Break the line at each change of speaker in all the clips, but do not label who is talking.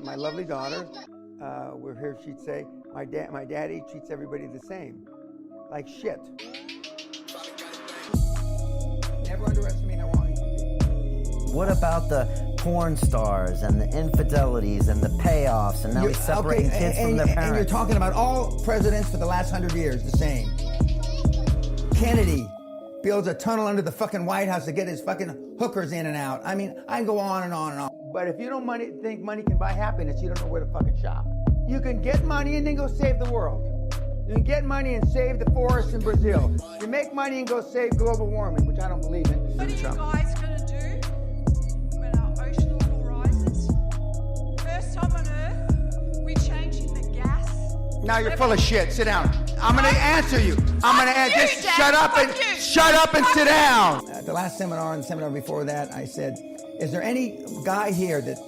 my lovely daughter, we're here, she'd say, my daddy treats everybody the same. Like shit. Never underestimate how wrong you can be.
What about the porn stars and the infidelities and the payoffs, and now he's separating kids from their parents?
And you're talking about all presidents for the last 100 years, the same. Kennedy builds a tunnel under the fucking White House to get his fucking hookers in and out. I mean, I can go on and on and on. But if you don't think money can buy happiness, you don't know where to fucking shop. You can get money and then go save the world. You can get money and save the forests in Brazil. You make money and go save global warming, which I don't believe in.
What are you guys going to do when our ocean level rises? First time on Earth, we're changing the gas.
Now you're full of shit. Sit down. I'm going to answer you. I'm going to answer. Just shut up and sit down. At the last seminar and the seminar before that, I said, is there any guy here that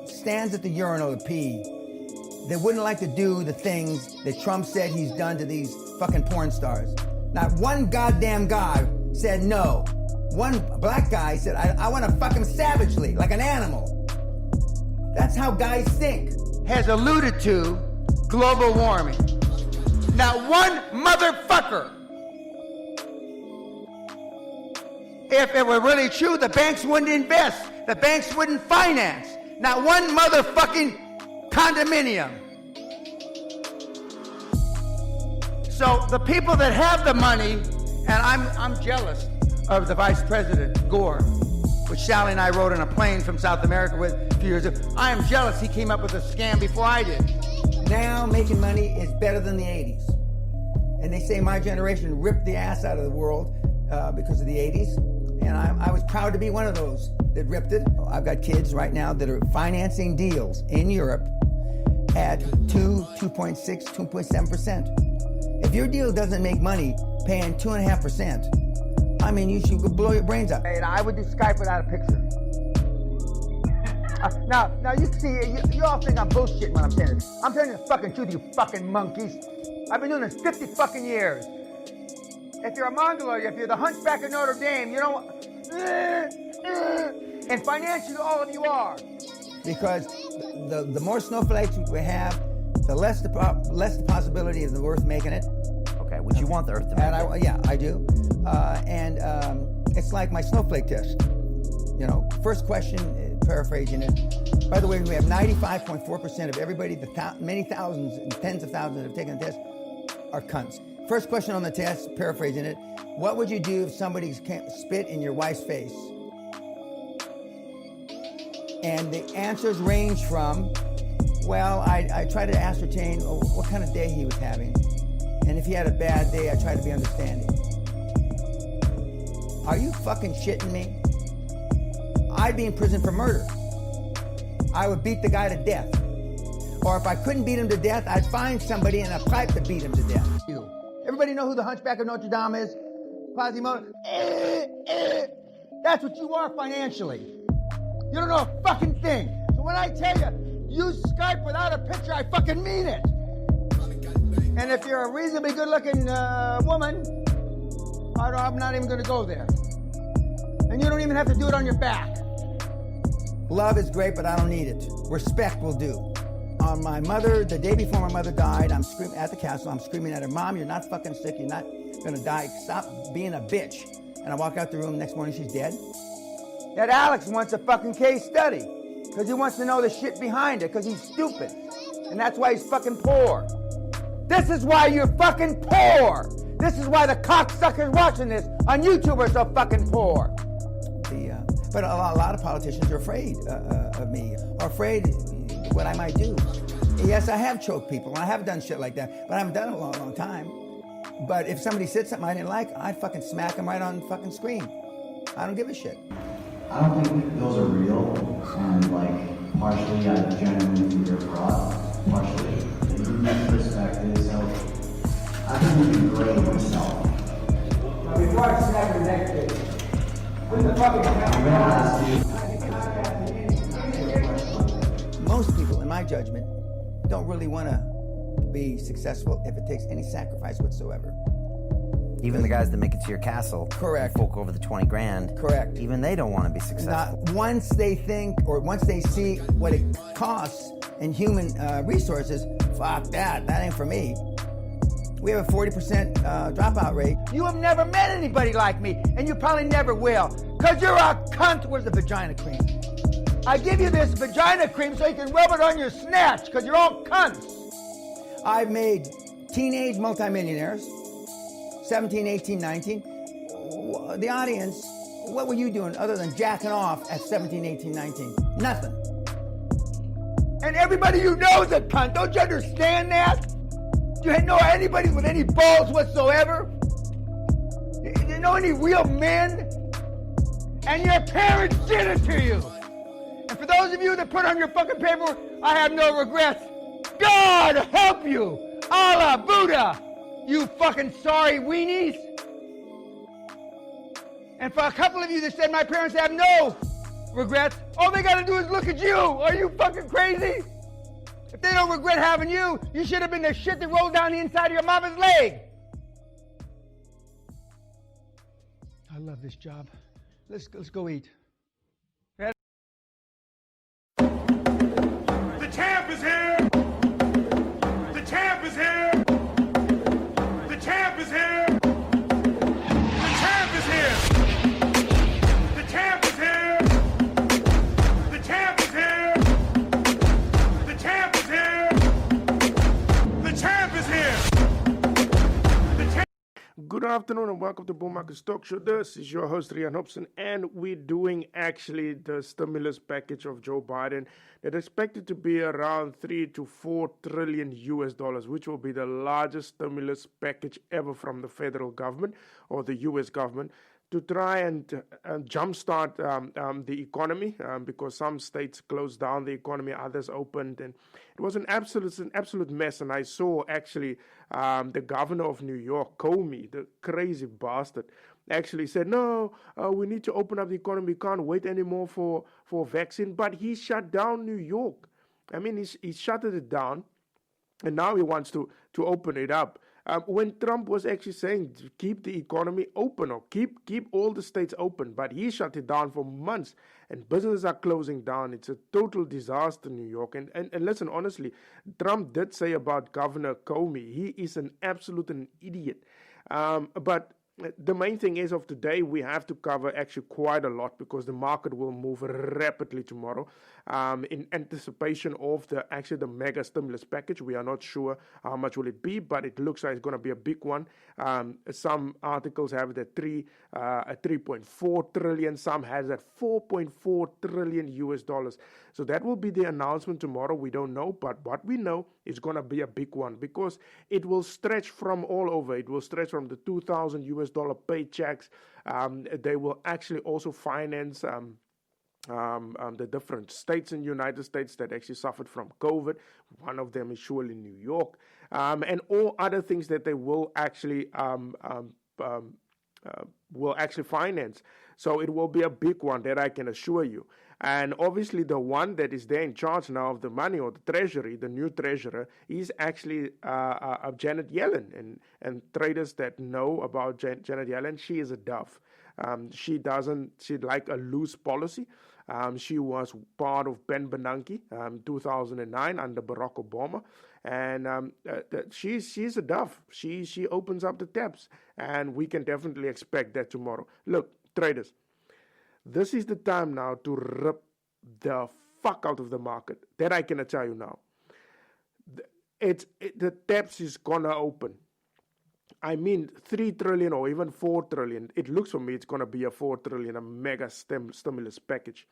stands at the urinal to pee that wouldn't like to do the things that Trump said he's done to these fucking porn stars? Not one goddamn guy said no. One black guy said, I want to fuck him savagely, like an animal. That's how guys think. Has alluded to global warming. Not one motherfucker. If it were really true, the banks wouldn't invest. The banks wouldn't finance. Not one motherfucking condominium. So the people that have the money, and I'm jealous of the Vice President, Gore, which Sally and I rode on a plane from South America with a few years ago. I am jealous he came up with a scam before I did. Now making money is better than the 80s. And they say my generation ripped the ass out of the world because of the 80s. And I was proud to be one of those that ripped it. I've got kids right now that are financing deals in Europe at 2.6, 2.7%. If your deal doesn't make money paying 2.5%, I mean, you should blow your brains out. And I would do Skype without a picture. Now you see, you all think I'm bullshitting when I'm saying this. I'm telling you the fucking truth, you fucking monkeys. I've been doing this 50 fucking years. If you're a Mongoloid, if you're the Hunchback of Notre Dame, you know, and financially all of you are. Because the more snowflakes we have, the less the possibility of the Earth making it.
Okay, would you want the Earth to make it?
Yeah, I do. And it's like my snowflake test. You know, first question, paraphrasing it. By the way, we have 95.4% of everybody, many thousands and tens of thousands that have taken the test, are cunts. First question on the test, paraphrasing it, what would you do if somebody spit in your wife's face? And the answers range from, well, I try to ascertain what kind of day he was having. And if he had a bad day, I try to be understanding. Are you fucking shitting me? I'd be in prison for murder. I would beat the guy to death. Or if I couldn't beat him to death, I'd find somebody in a pipe to beat him to death. Everybody know who the Hunchback of Notre Dame is? Quasimodo? That's what you are financially. You don't know a fucking thing. So when I tell you, use Skype without a picture, I fucking mean it. And if you're a reasonably good-looking woman, I'm not even going to go there. And you don't even have to do it on your back. Love is great, but I don't need it. Respect will do. On my mother, the day before my mother died, I'm screaming at the castle. I'm screaming at her, Mom, you're not fucking sick. You're not going to die. Stop being a bitch. And I walk out the room. Next morning, she's dead. That Alex wants a fucking case study because he wants to know the shit behind it because he's stupid. And that's why he's fucking poor. This is why you're fucking poor. This is why the cocksuckers watching this on YouTube are so fucking poor. But a lot of politicians are afraid of me, or afraid what I might do. Yes, I have choked people, and I have done shit like that, but I haven't done it in a long, long time. But if somebody said something I didn't like, I'd fucking smack them right on the fucking screen. I don't give a shit.
I don't think those are real, and like, partially I genuinely think they're fraud, partially. The human perspective, so I think you can grade myself.
Now before I smack your neck, I'm gonna ask you. Most people, in my judgment, don't really want to be successful if it takes any sacrifice whatsoever.
Even the guys that make it to your castle,
correct,
fork over the 20 grand,
correct.
Even they don't want to be successful.
Not once they think, or once they see what it costs in human resources, fuck that. That ain't for me. We have a 40% dropout rate. You have never met anybody like me, and you probably never will, because you're a cunt. Where's the vagina cream? I give you this vagina cream so you can rub it on your snatch, because you're all cunts. I've made teenage multimillionaires, 17, 18, 19. The audience, what were you doing other than jacking off at 17, 18, 19? Nothing. And everybody you know is a cunt. Don't you understand that? Do you know anybody with any balls whatsoever? Do you know any real men? And your parents did it to you. And for those of you that put on your fucking paperwork, I have no regrets. God help you. Allah, Buddha, you fucking sorry weenies. And for a couple of you that said my parents have no regrets, all they gotta do is look at you. Are you fucking crazy? If they don't regret having you, you should have been the shit that rolled down the inside of your mama's leg. I love this job. Let's go eat.
The champ is here! The champ is here! The champ is here! The champ is here! The champ is here! The champ is here! The champ is here! The champ is here! The champ. Good afternoon and welcome to Bull Market Stock Show. This is your host Rian Hobson, and we're doing actually the stimulus package of Joe Biden that is expected to be around 3 to 4 trillion US dollars, which will be the largest stimulus package ever from the federal government or the US government to try and jumpstart the economy, because some states closed down the economy, others opened, and it was an absolute mess. And I saw actually the governor of New York, Comey, the crazy bastard, actually said, no, we need to open up the economy. We can't wait anymore for vaccine. But he shut down New York. I mean, he shut it down, and now he wants to open it up. When Trump was actually saying to keep the economy open or keep all the states open, but he shut it down for months, and businesses are closing down. It's a total disaster in New York. And listen, honestly, Trump did say about Governor Comey, he is an absolute idiot. But the main thing is of today, we have to cover actually quite a lot because the market will move rapidly tomorrow in anticipation of the mega stimulus package. We are not sure how much will it be, but it looks like it's going to be a big one. Some articles have it at 3.4 trillion. Some has at 4.4 trillion US dollars. So that will be the announcement tomorrow. We don't know, but what we know is going to be a big one because it will stretch from all over. It will stretch from the $2,000 US dollar paychecks. They will actually also finance the different states in the United States that actually suffered from COVID. One of them is surely New York, and all other things that they will actually finance. So it will be a big one, that I can assure you. And obviously the one that is there in charge now of the money, or the treasury, the new treasurer, is actually Janet Yellen. And traders that know about Janet Yellen, she is a dove. She like a loose policy. She was part of Ben Bernanke, 2009 under Barack Obama. And she's a dove. She opens up the taps, and we can definitely expect that tomorrow. Look, traders, this is the time now to rip the fuck out of the market. That I can tell you now. The taps is gonna open. I mean, 3 trillion or even 4 trillion. It looks for me it's gonna be a 4 trillion, a mega stimulus package.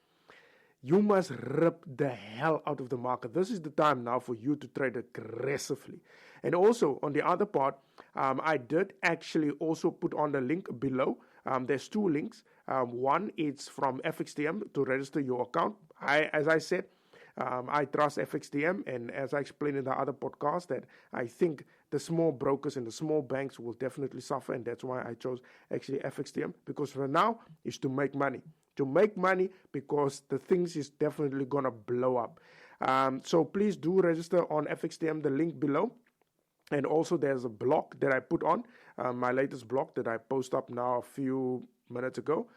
You must rip the hell out of the market. This is the time now for you to trade aggressively. And also, on the other part, I did actually also put on the link below. There's two links. One is from FXTM to register your account. As I said, I trust FXTM, and as I explained in the other podcast, that I think the small brokers and the small banks will definitely suffer, and that's why I chose actually FXTM, because for now is to make money. To make money, because the things is definitely gonna blow up. So please do register on FXTM, the link below. And also there's a blog that I put on, my latest blog that I post up now a few minutes ago.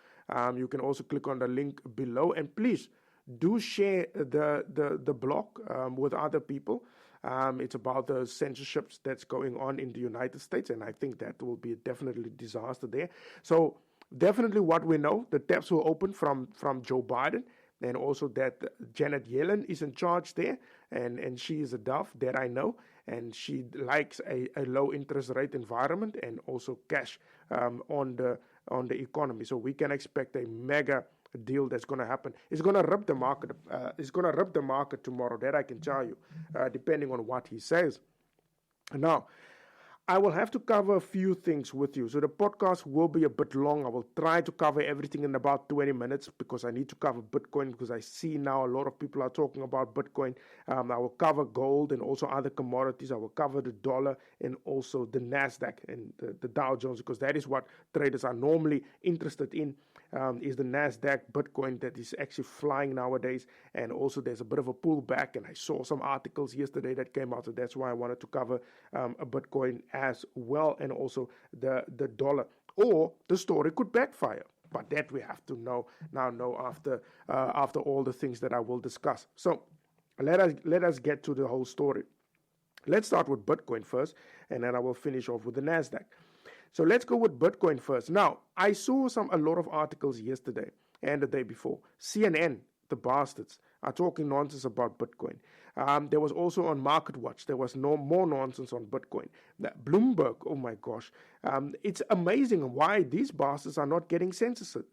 You can also click on the link below, and please
do share the blog with other people. It's about the censorships that's going on in the United States, and I think that will be definitely a disaster there. So definitely what we know, the taps will open from Joe Biden, and also that Janet Yellen is in charge there, and she is a dove, that I know, and she likes a low interest rate environment and also cash on the economy. So we can expect a mega deal that's going to happen. It's going to rip the market. It's going to rip the market tomorrow. That I can tell you, depending on what he says. Now, I will have to cover a few things with you. So the podcast will be a bit long. I will try to cover everything in about 20 minutes because I need to cover Bitcoin, because I see now a lot of people are talking about Bitcoin. I will cover gold and also other commodities. I will cover the dollar and also the NASDAQ and the Dow Jones, because that is what traders are normally interested in, is the NASDAQ, Bitcoin, that is actually flying nowadays. And also there's a bit of a pullback, and I saw some articles yesterday that came out, so that's why I wanted to cover a Bitcoin as well, and also the dollar. Or the story could backfire, but that we have to know after all the things that I will discuss. So let us get to the whole story. Let's start with Bitcoin first, and then I will finish off with the NASDAQ. So let's go with Bitcoin first. Now, I saw a lot of articles yesterday and the day before. CNN, the bastards, are talking nonsense about Bitcoin. There was also on MarketWatch, there was more nonsense on Bitcoin. Bloomberg, oh my gosh. It's amazing why these bastards are not getting censored.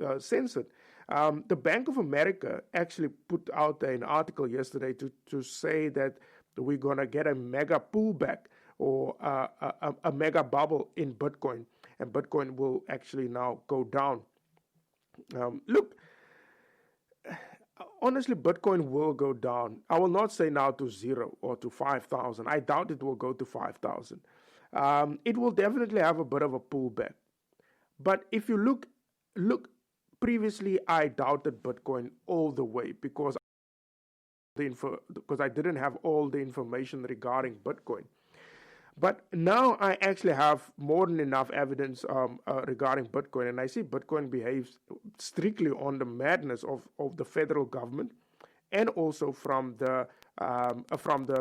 The Bank of America actually put out an article yesterday to say that we're going to get a mega pullback or a mega bubble in Bitcoin, and Bitcoin will actually now go down. Look, honestly, Bitcoin will go down. I will not say now to 0 or to 5,000. I doubt it will go to 5,000. It will definitely have a bit of a pullback. But if you look, previously I doubted Bitcoin all the way because I didn't have all the information regarding Bitcoin. But now I actually have more than enough evidence regarding Bitcoin, and I see Bitcoin behaves strictly on the madness of the federal government, and also from the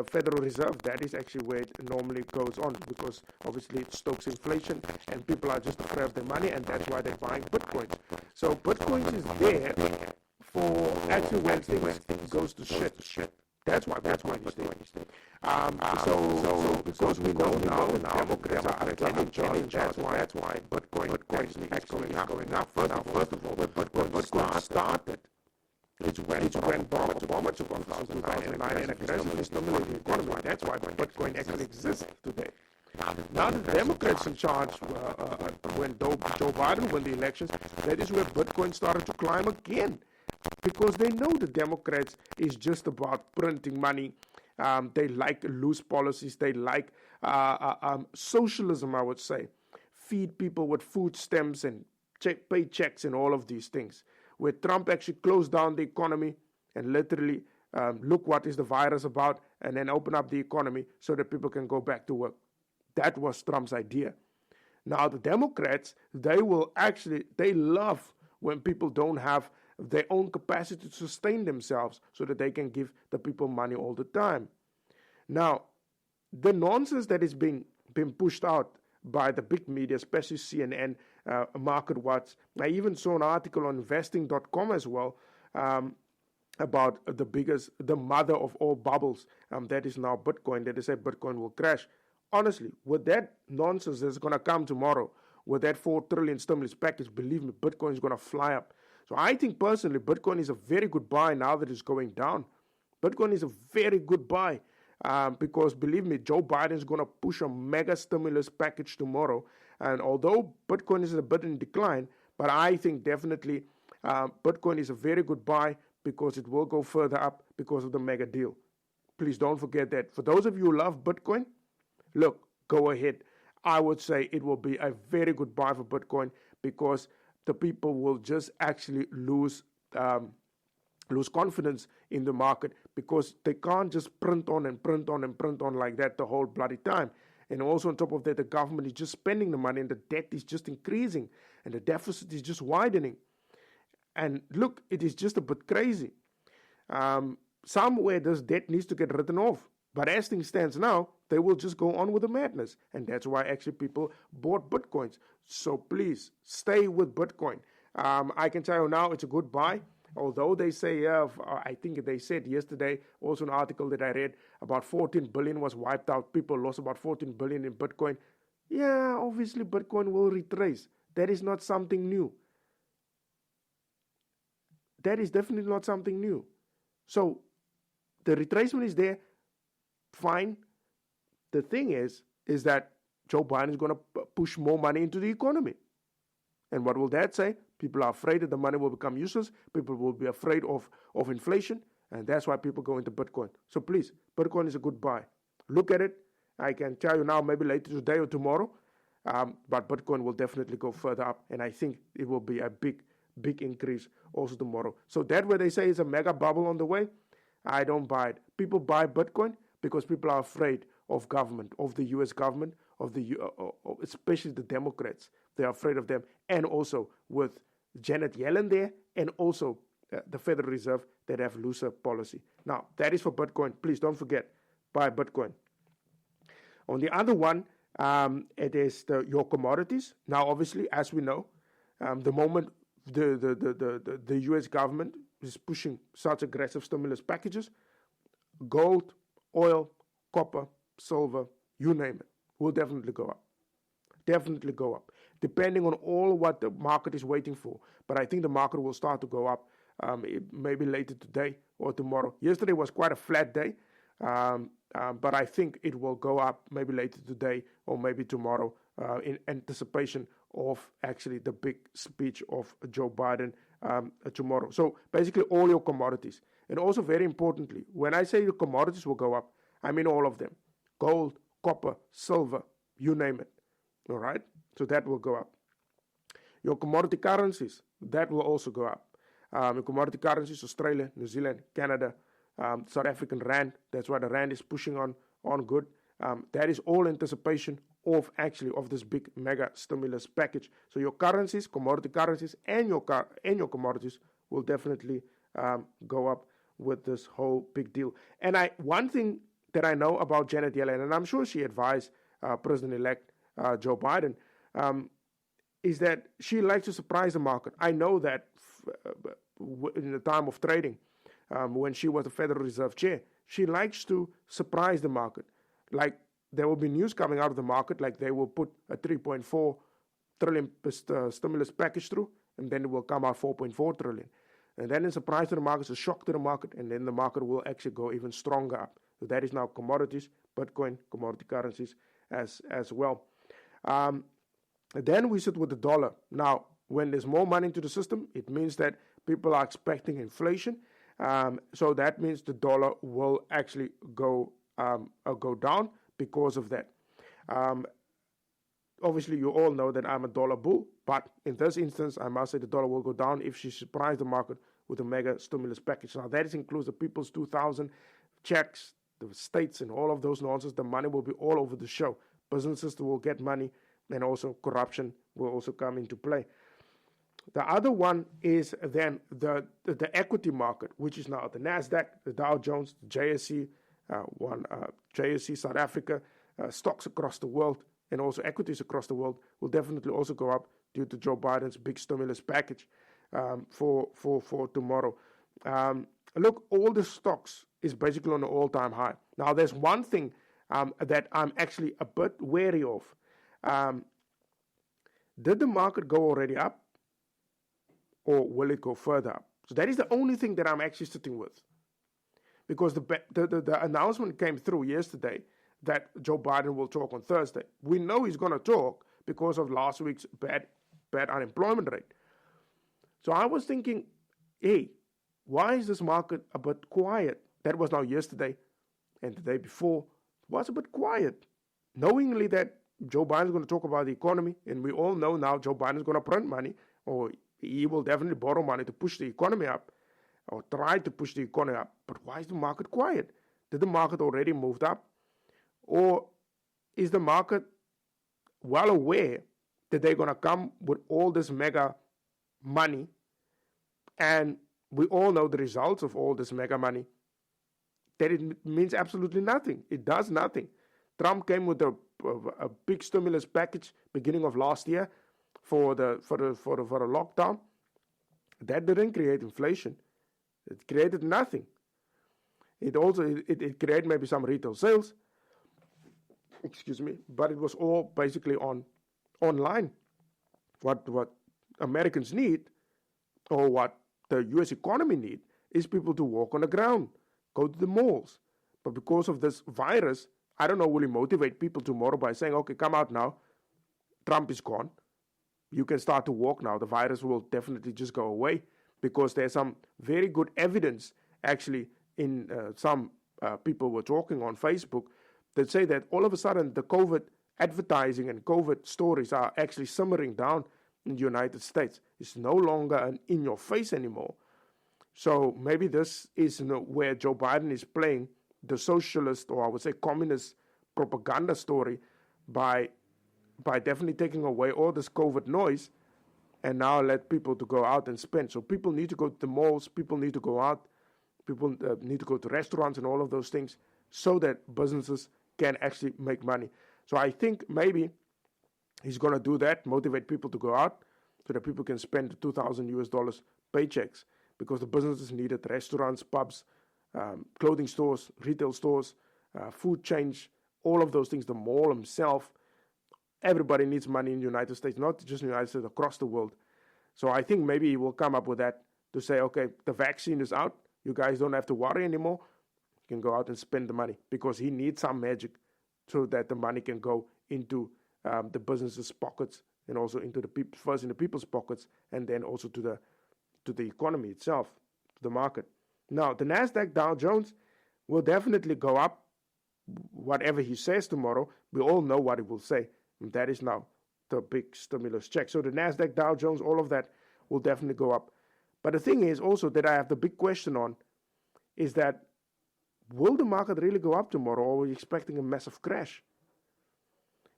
Federal Reserve. That is actually where it normally goes on, because obviously it stokes inflation and people are just afraid of their money, and that's why they're buying Bitcoin. So Bitcoin is there for actually when things goes to shit. That's why Bitcoin is there. So because we know now the Democrats are actually in charge, that's why Bitcoin actually is going up. First of all, when Bitcoin started, it's when Barack Obama took on 2009 and aggressively stimulated the economy. That's why Bitcoin actually exists today. Now the Democrats in charge, when Joe Biden won the elections, that is where Bitcoin started to climb again. Because they know the Democrats is just about printing money. They like loose policies. They like socialism, I would say. Feed people with food stamps and pay checks and all of these things. Where Trump actually closed down the economy and literally look what is the virus about, and then open up the economy so that people can go back to work. That was Trump's idea. Now the Democrats, they love when people don't have their own capacity to sustain themselves so that they can give the people money all the time. Now, the nonsense that is being pushed out by the big media, especially CNN, MarketWatch. I even saw an article on investing.com as well about the mother of all bubbles, that is now Bitcoin, that they say Bitcoin will crash. Honestly, with that nonsense that's going to come tomorrow, with that 4 trillion stimulus package, believe me, Bitcoin is going to fly up. So I think personally, Bitcoin is a very good buy now that it's going down. Bitcoin is a very good buy because believe me, Joe Biden is going to push a mega stimulus package tomorrow. And although Bitcoin is a bit in decline, but I think definitely Bitcoin is a very good buy because it will go further up because of the mega deal. Please don't forget that. For those of you who love Bitcoin, look, go ahead. I would say it will be a very good buy for Bitcoin because the people will just actually lose confidence in the market because they can't just print on like that the whole bloody time. And also on top of that, the government is just spending the money and the debt is just increasing and the deficit is just widening. And look, it is just a bit crazy. Somewhere this debt needs to get written off. But as things stands now, they will just go on with the madness. And that's why actually people bought Bitcoins. So please stay with Bitcoin. I can tell you now it's a good buy. Although they say, I think they said yesterday, also an article that I read, about 14 billion was wiped out. People lost about 14 billion in Bitcoin. Yeah, obviously Bitcoin will retrace. That is not something new. That is definitely not something new. So the retracement is there. Fine. The thing is that Joe Biden is going to push more money into the economy. And what will that say? People are afraid that the money will become useless. People will be afraid of inflation. And that's why people go into Bitcoin. So please, Bitcoin is a good buy. Look at it. I can tell you now, maybe later today or tomorrow. But Bitcoin will definitely go further up. And I think it will be a big increase also tomorrow. So that where they say it's a mega bubble on the way, I don't buy it. People buy Bitcoin because people are afraid of government, of the U.S. government, of the especially the Democrats. They are afraid of them. And also with Janet Yellen there, and also the Federal Reserve that have looser policy. Now, that is for Bitcoin. Please don't forget, buy Bitcoin. On the other one, it is your commodities. Now, obviously, as we know, the moment the U.S. government is pushing such aggressive stimulus packages, gold, oil, copper, silver, you name it, will definitely go up. Definitely go up, depending on all what the market is waiting for. But I think the market will start to go up maybe later today or tomorrow. Yesterday was quite a flat day, but I think it will go up maybe later today or maybe tomorrow in anticipation of actually the big speech of Joe Biden tomorrow. So basically all your commodities. And also very importantly, when I say the commodities will go up, I mean all of them. Gold, copper, silver, you name it. All right? So that will go up. Your commodity currencies, that will also go up. Your commodity currencies, Australia, New Zealand, Canada, South African rand. That's why the rand is pushing on good. That is all anticipation of this big mega stimulus package. So your currencies, commodity currencies, and your commodities will definitely go up with this whole big deal. And one thing that I know about Janet Yellen, and I'm sure she advised President-elect Joe Biden, is that she likes to surprise the market. I know that in the time of trading, when she was the Federal Reserve Chair, she likes to surprise the market. Like there will be news coming out of the market, like they will put a 3.4 trillion stimulus package through, and then it will come out 4.4 trillion. And then in surprise to the market, it's a shock to the market, and then the market will actually go even stronger up. So that is now commodities, Bitcoin, commodity currencies as well. Then we sit with the dollar. Now, when there's more money into the system, it means that people are expecting inflation. So that means the dollar will actually go down because of that. Obviously, you all know that I'm a dollar bull, but in this instance, I must say the dollar will go down if she surprised the market with a mega stimulus package. Now, that includes the People's 2,000 checks, the states, and all of those nonsense. The money will be all over the show. Businesses will get money, and also corruption will also come into play. The other one is then the equity market, which is now the NASDAQ, the Dow Jones, the JSE, JSE South Africa, stocks across the world, and also equities across the world will definitely also go up due to Joe Biden's big stimulus package for tomorrow. Look, all the stocks is basically on an all-time high. Now, there's one thing that I'm actually a bit wary of. Did the market go already up, or will it go further up? So that is the only thing that I'm actually sitting with. Because the announcement came through yesterday that Joe Biden will talk on Thursday. We know he's going to talk because of last week's bad unemployment rate. So I was thinking, hey, why is this market a bit quiet? That was now yesterday, and the day before was a bit quiet. Knowingly that Joe Biden is going to talk about the economy, and we all know now Joe Biden is going to print money, or he will definitely borrow money to push the economy up, or try to push the economy up. But why is the market quiet? Did the market already moved up? Or is the market well aware that they're going to come with all this mega money and we all know the results of all this mega money, that it means absolutely nothing. It does nothing. Trump came with a big stimulus package beginning of last year for a lockdown. That didn't create inflation. It created nothing. It created maybe some retail sales, but it was all basically online. What Americans need, or what the U.S. economy need, is people to walk on the ground, go to the malls. But because of this virus, I don't know, will it motivate people tomorrow by saying, okay, come out now, Trump is gone, you can start to walk now, the virus will definitely just go away, because there's some very good evidence, actually, in some people were talking on Facebook, that say that all of a sudden the COVID advertising and COVID stories are actually simmering down in the United States. It's no longer an in-your-face anymore. So maybe this is where Joe Biden is playing the socialist, or I would say communist, propaganda story by definitely taking away all this COVID noise and now let people to go out and spend. So people need to go to the malls, people need to go out, people need to go to restaurants and all of those things so that businesses can actually make money. So I think maybe he's going to do that, motivate people to go out so that people can spend $2,000 paychecks, because the businesses need it, restaurants, pubs, clothing stores, retail stores, food change, all of those things, the mall himself. Everybody needs money in the United States, not just in the United States, across the world. So I think maybe he will come up with that to say, okay, the vaccine is out. You guys don't have to worry anymore. You can go out and spend the money, because he needs some magic so that the money can go into the businesses' pockets, and also into first in the people's pockets, and then also to the economy itself, to the market. Now, the NASDAQ Dow Jones will definitely go up. Whatever he says tomorrow, we all know what he will say. And that is now the big stimulus check. So the NASDAQ, Dow Jones, all of that will definitely go up. But the thing is also that I have the big question on is that, will the market really go up tomorrow, or are we expecting a massive crash?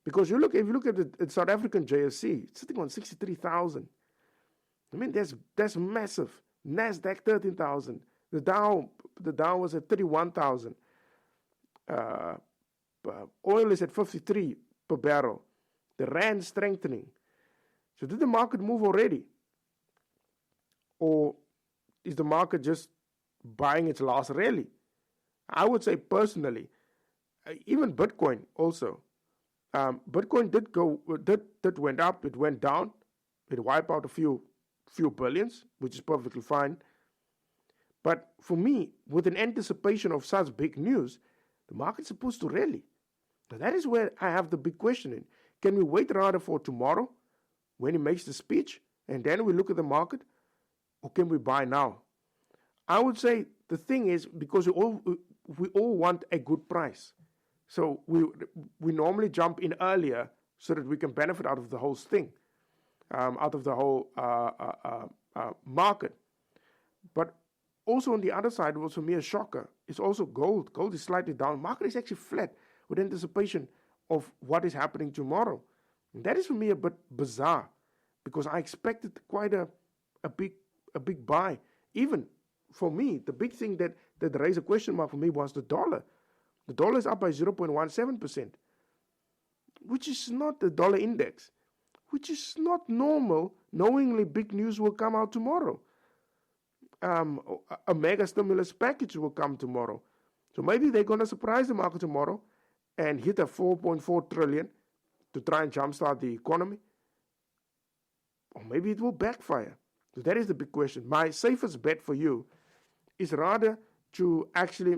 Because if you look at the South African JSE, it's sitting on 63,000. I mean, that's massive. NASDAQ 13,000. The Dow was at 31,000. Oil is at 53 per barrel. The rand strengthening. So did the market move already? Or is the market just buying its last rally? I would say personally, even Bitcoin also. Bitcoin did went up, it went down, it wiped out a few billions, which is perfectly fine. But for me, with an anticipation of such big news, the market's supposed to rally. Now that is where I have the big question in. Can we wait rather for tomorrow when he makes the speech and then we look at the market, or can we buy now? I would say the thing is, because we all want a good price. So we normally jump in earlier so that we can benefit out of the whole thing, out of the whole market. But also on the other side, was for me a shocker, is also gold. Gold is slightly down. Market is actually flat with anticipation of what is happening tomorrow. And that is for me a bit bizarre, because I expected quite a big buy. Even for me, the big thing that raised a question mark for me was the dollar. The dollar is up by 0.17%, which is not the dollar index, which is not normal, knowingly big news will come out tomorrow. A mega stimulus package will come tomorrow. So maybe they're going to surprise the market tomorrow and hit a 4.4 trillion to try and jumpstart the economy. Or maybe it will backfire. So that is the big question. My safest bet for you is rather to actually,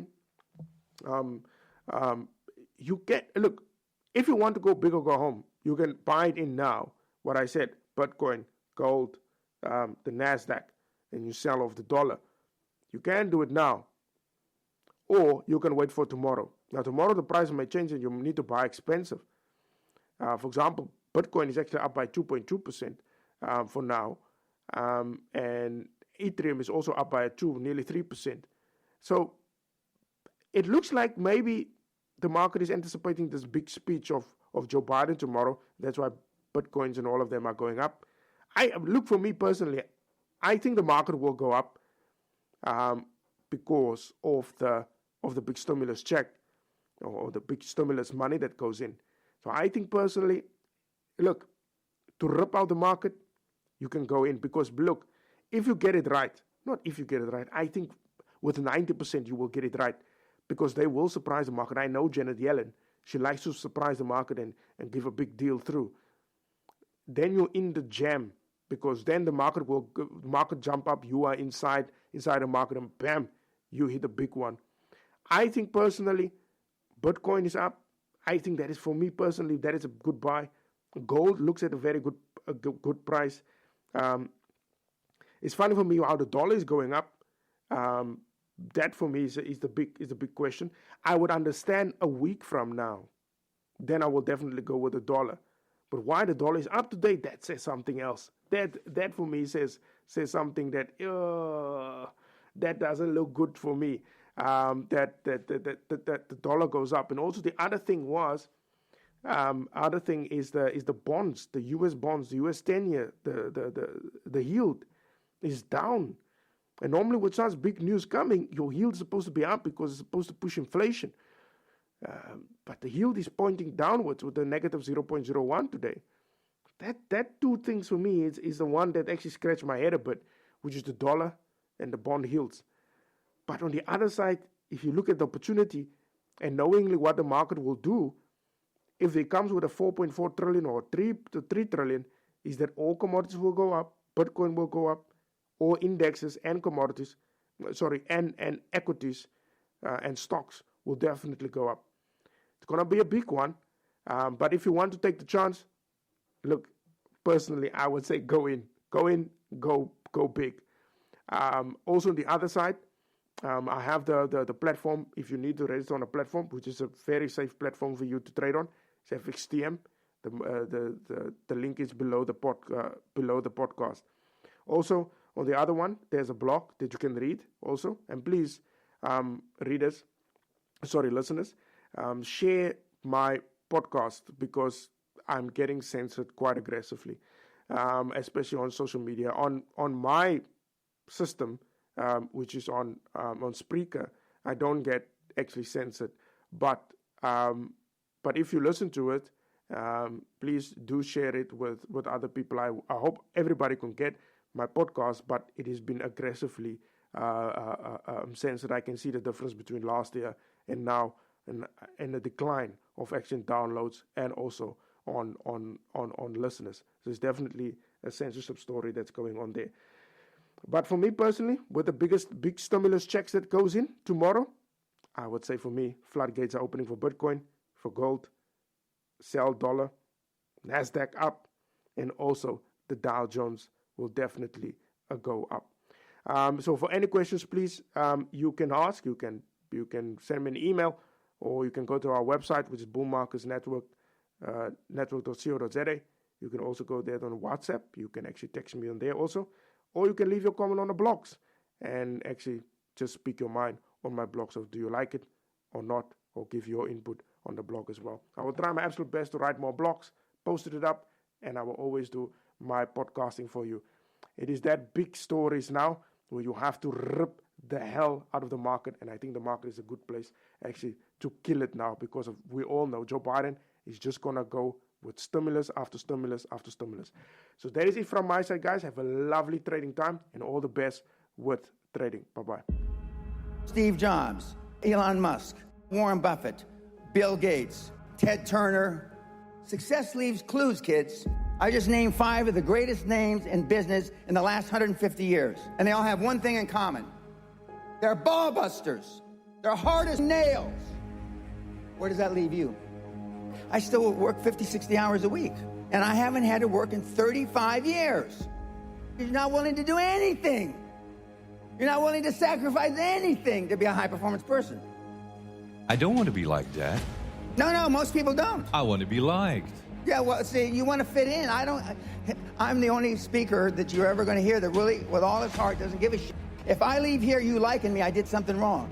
you get, look, if you want to go big or go home, you can buy it in now. What I said, Bitcoin, gold, the NASDAQ, and you sell off the dollar. You can do it now. Or you can wait for tomorrow. Now, tomorrow the price may change and you need to buy expensive. For example, Bitcoin is actually up by 2.2% for now. And Ethereum is also up by nearly 3%. So it looks like maybe the market is anticipating this big speech of Joe Biden tomorrow. That's why Bitcoins and all of them are going up. Look, for me personally, I think the market will go up. because of the big stimulus check or the big stimulus money that goes in. So I think personally, look, to rip out the market, you can go in because, look, if you get it right, not if you get it right, I think with 90% you will get it right because they will surprise the market. I know Janet Yellen, she likes to surprise the market and give a big deal through. Then you're in the jam because then the market jump up, you are inside the market and bam, you hit a big one. I think personally, Bitcoin is up. I think that is, for me personally, that is a good buy. Gold looks at a very good price. It's funny for me how the dollar is going up. That for me is the big question. I would understand a week from now. Then I will definitely go with the dollar. But why the dollar is up today, that says something else. That for me says something that doesn't look good for me. That the dollar goes up, and also the other thing is the bonds, the U.S. bonds, the U.S. 10-year, the yield is down. And normally with such big news coming, your yield is supposed to be up because it's supposed to push inflation. But the yield is pointing downwards with a negative 0.01 today. That two things for me is the one that actually scratched my head a bit, which is the dollar and the bond yields. But on the other side, if you look at the opportunity and knowingly what the market will do, if it comes with a 4.4 trillion or 3 trillion, is that all commodities will go up, Bitcoin will go up, all indexes and commodities, and equities and stocks will definitely go up. It's going to be a big one, but if you want to take the chance, look, personally, I would say go big. Also on the other side, I have the platform, if you need to register on a platform, which is a very safe platform for you to trade on. It's FXTM. The link is below the podcast. Also, on the other one, there's a blog that you can read also. And please, listeners, share my podcast because I'm getting censored quite aggressively, especially on social media. On my system, which is on Spreaker, I don't get actually censored. But if you listen to it, please do share it with other people. I hope everybody can get my podcast, but it has been aggressively censored. I can see the difference between last year and now, and the decline of action downloads and also on listeners. So it's definitely a censorship story that's going on there. But for me personally, with the big stimulus checks that goes in tomorrow, I would say for me, floodgates are opening for Bitcoin, for gold, sell dollar, NASDAQ up, and also the Dow Jones will definitely go up. So for any questions, please, you can ask. You can send me an email, or you can go to our website, which is bullmarketsnetwork.co.za. You can also go there on WhatsApp. You can actually text me on there also. Or you can leave your comment on the blogs and actually just speak your mind on my blog. So do you like it or not? Or give your input on the blog as well. I will try my absolute best to write more blogs, post it up, and I will always do my podcasting for you. It is that big stories now where you have to rip the hell out of the market. And I think the market is a good place actually to kill it now because we all know Joe Biden is just going to go with stimulus after stimulus after stimulus. So that is it from my side, guys. Have a lovely trading time and all the best with trading. Bye-bye.
Steve Jobs, Elon Musk, Warren Buffett, Bill Gates, Ted Turner. Success leaves clues, kids. I just named 5 of the greatest names in business in the last 150 years. And they all have one thing in common. They're ball busters. They're hard as nails. Where does that leave you? I still work 50, 60 hours a week. And I haven't had to work in 35 years. You're not willing to do anything. You're not willing to sacrifice anything to be a high-performance person.
I don't want to be like that.
No, most people don't.
I want to be liked.
Yeah, well, see, you want to fit in. I'm the only speaker that you're ever going to hear that really, with all his heart, doesn't give a shit. If I leave here you liking me, I did something wrong.